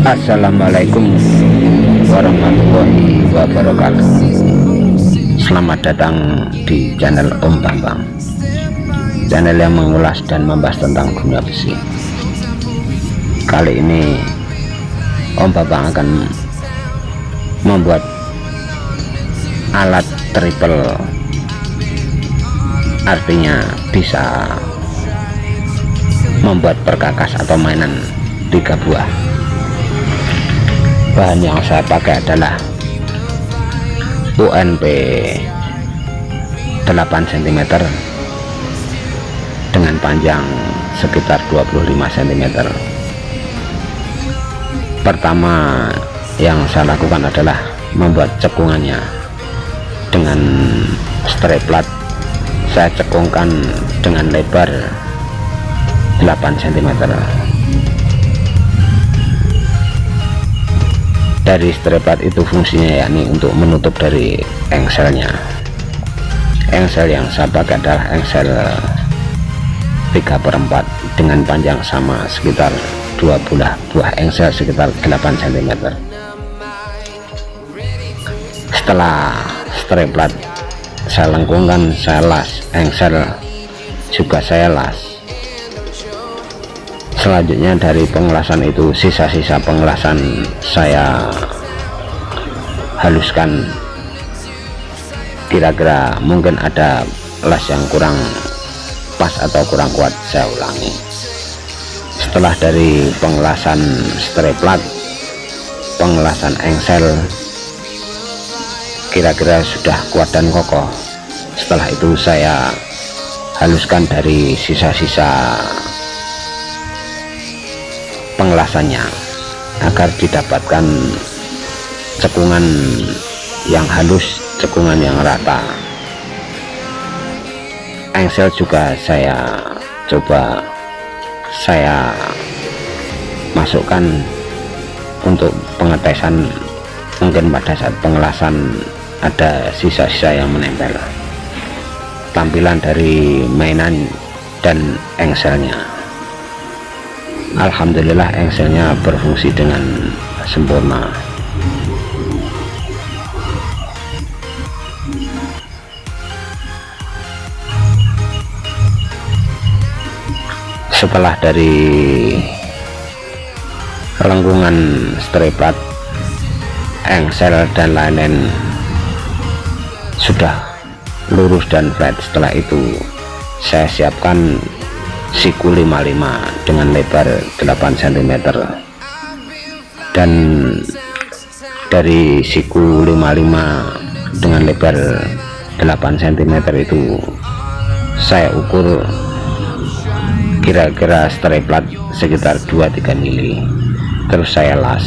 Assalamualaikum warahmatullahi wabarakatuh. Selamat datang di channel Om Bambang, channel yang mengulas dan membahas tentang dunia besi. Kali ini Om Bambang akan membuat alat triple, artinya bisa membuat perkakas atau mainan 3 buah. Bahan yang saya pakai adalah UNP 8 cm dengan panjang sekitar 25 cm. Pertama yang saya lakukan adalah membuat cekungannya dengan strap plat. Saya cekungkan dengan lebar 8 cm. Dari strap plat itu fungsinya yakni untuk menutup dari engselnya. Engsel yang saya pakai adalah engsel 3/4 dengan panjang sama sekitar 2 buah engsel sekitar 8 cm. Setelah strap plat saya lengkungkan, saya las, engsel juga saya las. Selanjutnya dari pengelasan itu, sisa-sisa pengelasan saya haluskan. Kira-kira mungkin ada las yang kurang pas atau kurang kuat, saya ulangi. Setelah dari pengelasan strap plat, pengelasan engsel kira-kira sudah kuat dan kokoh. Setelah itu saya haluskan dari sisa-sisa pengelasannya agar didapatkan cekungan yang halus, cekungan yang rata. Engsel juga saya coba saya masukkan untuk pengetesan, mungkin pada saat pengelasan ada sisa-sisa yang menempel. Tampilan dari mainan dan engselnya, alhamdulillah engselnya berfungsi dengan sempurna. Setelah dari lengkungan strap plat, engsel dan lain-lain sudah lurus dan flat, setelah itu saya siapkan siku 55 dengan lebar 8 cm, dan dari siku 55 dengan lebar 8 cm itu saya ukur kira-kira strap plat sekitar 2-3 mili, terus saya las.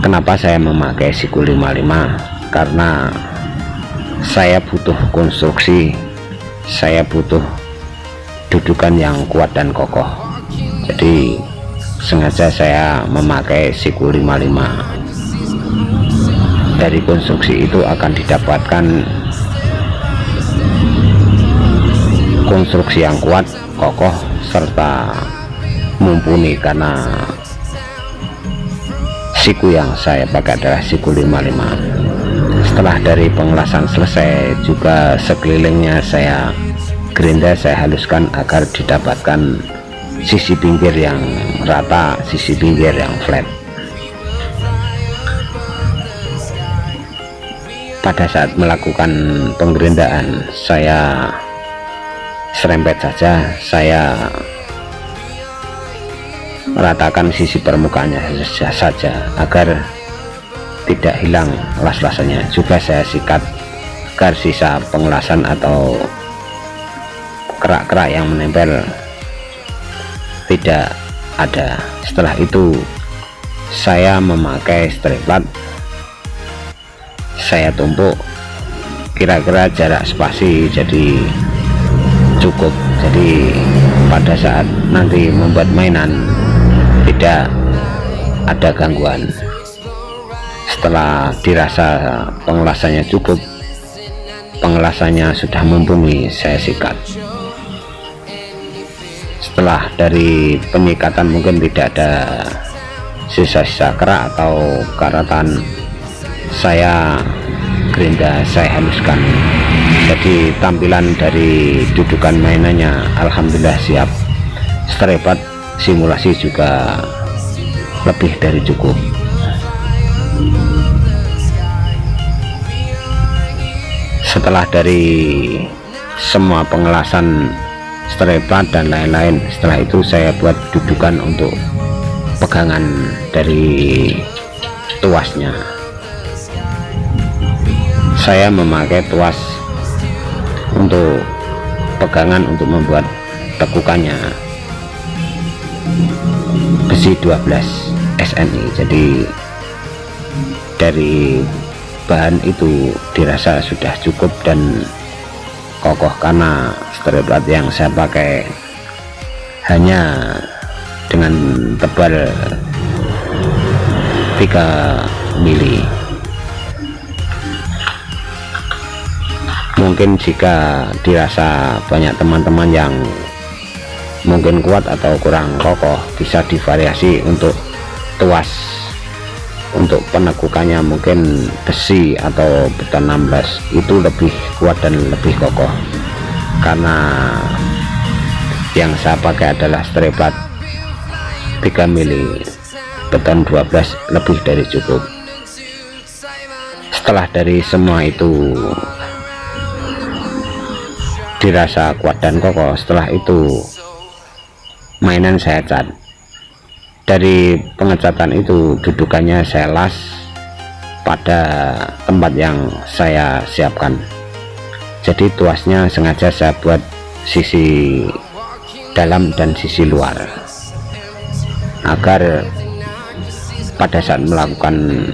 Kenapa saya memakai siku 55? Karena saya butuh konstruksi, saya butuh dudukan yang kuat dan kokoh, jadi sengaja saya memakai siku 55. Dari konstruksi itu akan didapatkan konstruksi yang kuat, kokoh, serta mumpuni, karena siku yang saya pakai adalah siku 55. Setelah dari pengelasan selesai, juga sekelilingnya saya gerinda, saya haluskan agar didapatkan sisi pinggir yang rata, sisi pinggir yang flat. Pada saat melakukan penggerindaan, saya serempet saja, saya meratakan sisi permukaannya saja agar tidak hilang las-lasannya. Juga saya sikat agar sisa pengelasan atau kerak-kerak yang menempel tidak ada. Setelah itu saya memakai strap plat, saya tumpuk kira-kira jarak spasi jadi cukup, jadi pada saat nanti membuat mainan tidak ada gangguan. Setelah dirasa pengelasannya cukup, pengelasannya sudah mumpuni, saya sikat. Setelah dari penyikatan mungkin tidak ada sisa-sisa kerak atau karatan saya gerinda, saya haluskan. Jadi tampilan dari dudukan mainannya alhamdulillah siap. Strepad simulasi juga lebih dari cukup. Setelah dari semua pengelasan strepad dan lain-lain, setelah itu saya buat dudukan untuk pegangan dari tuasnya. Saya memakai tuas untuk pegangan untuk membuat tekukannya besi 12 SNI. Jadi dari bahan itu dirasa sudah cukup dan kokoh, karena strepad yang saya pakai hanya dengan tebal 3 mili. Mungkin jika dirasa banyak teman-teman yang mungkin kuat atau kurang kokoh, bisa divariasi untuk tuas. Untuk penekukannya mungkin besi atau beton 16 itu lebih kuat dan lebih kokoh, karena yang saya pakai adalah strepad 3 mili, beton 12 lebih dari cukup. Setelah dari semua itu dirasa kuat dan kokoh, setelah itu mainan saya cat. Dari pengecatan itu dudukannya saya las pada tempat yang saya siapkan. Jadi tuasnya sengaja saya buat sisi dalam dan sisi luar, agar pada saat melakukan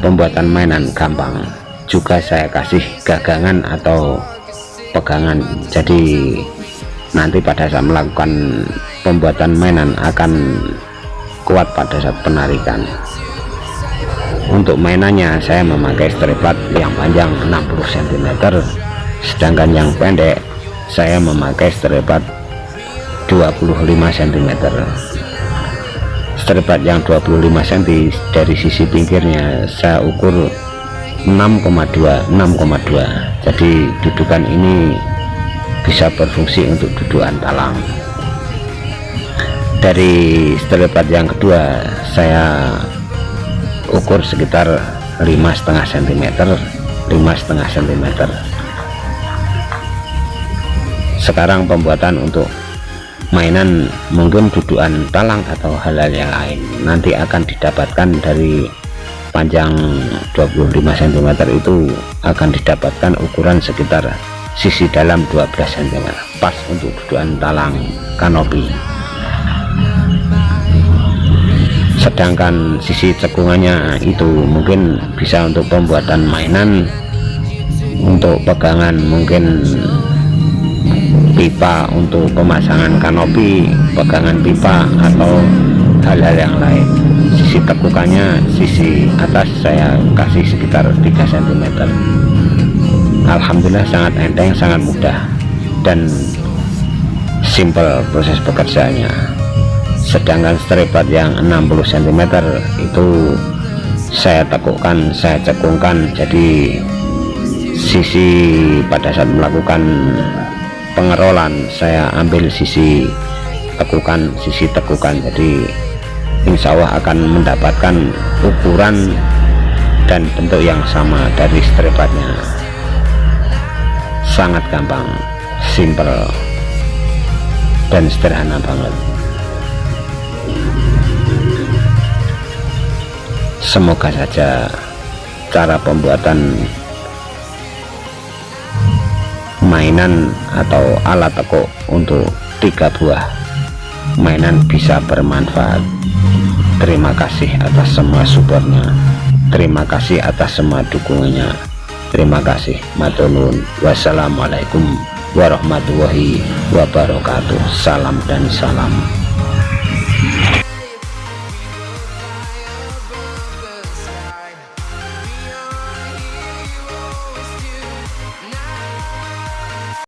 pembuatan mainan gampang. Juga saya kasih gagangan atau pegangan, jadi nanti pada saat melakukan pembuatan mainan akan kuat pada saat penarikan. Untuk mainannya saya memakai strepad yang panjang 60 cm, sedangkan yang pendek saya memakai strepad 25 cm. Strepad yang 25 cm dari sisi pinggirnya saya ukur 6,2. Jadi dudukan ini bisa berfungsi untuk dudukan talang. Dari strepad yang kedua saya ukur sekitar 5,5 cm. Sekarang pembuatan untuk mainan mungkin dudukan talang atau hal-hal yang lain nanti akan didapatkan. Dari panjang 25 cm itu akan didapatkan ukuran sekitar sisi dalam 12 cm, pas untuk dudukan talang kanopi. Sedangkan sisi cekungannya itu mungkin bisa untuk pembuatan mainan, untuk pegangan mungkin pipa untuk pemasangan kanopi, pegangan pipa atau hal-hal yang lain. Sisi tekukannya sisi atas saya kasih sekitar 3 cm. Alhamdulillah sangat enteng, sangat mudah dan simple proses pekerjaannya. Sedangkan strepad yang 60 cm itu saya tekukkan, saya cekungkan, jadi sisi pada saat melakukan pengerolan saya ambil sisi tekukan, jadi insya Allah akan mendapatkan ukuran dan bentuk yang sama dari strepadnya. Sangat gampang, simple dan sederhana banget. Semoga saja cara pembuatan mainan atau alat tekuk untuk 3 buah mainan bisa bermanfaat. Terima kasih atas semua supportnya, terima kasih atas semua dukungannya, terima kasih. Matur nuwun. Wassalamualaikum warahmatullahi wabarakatuh. Salam dan salam.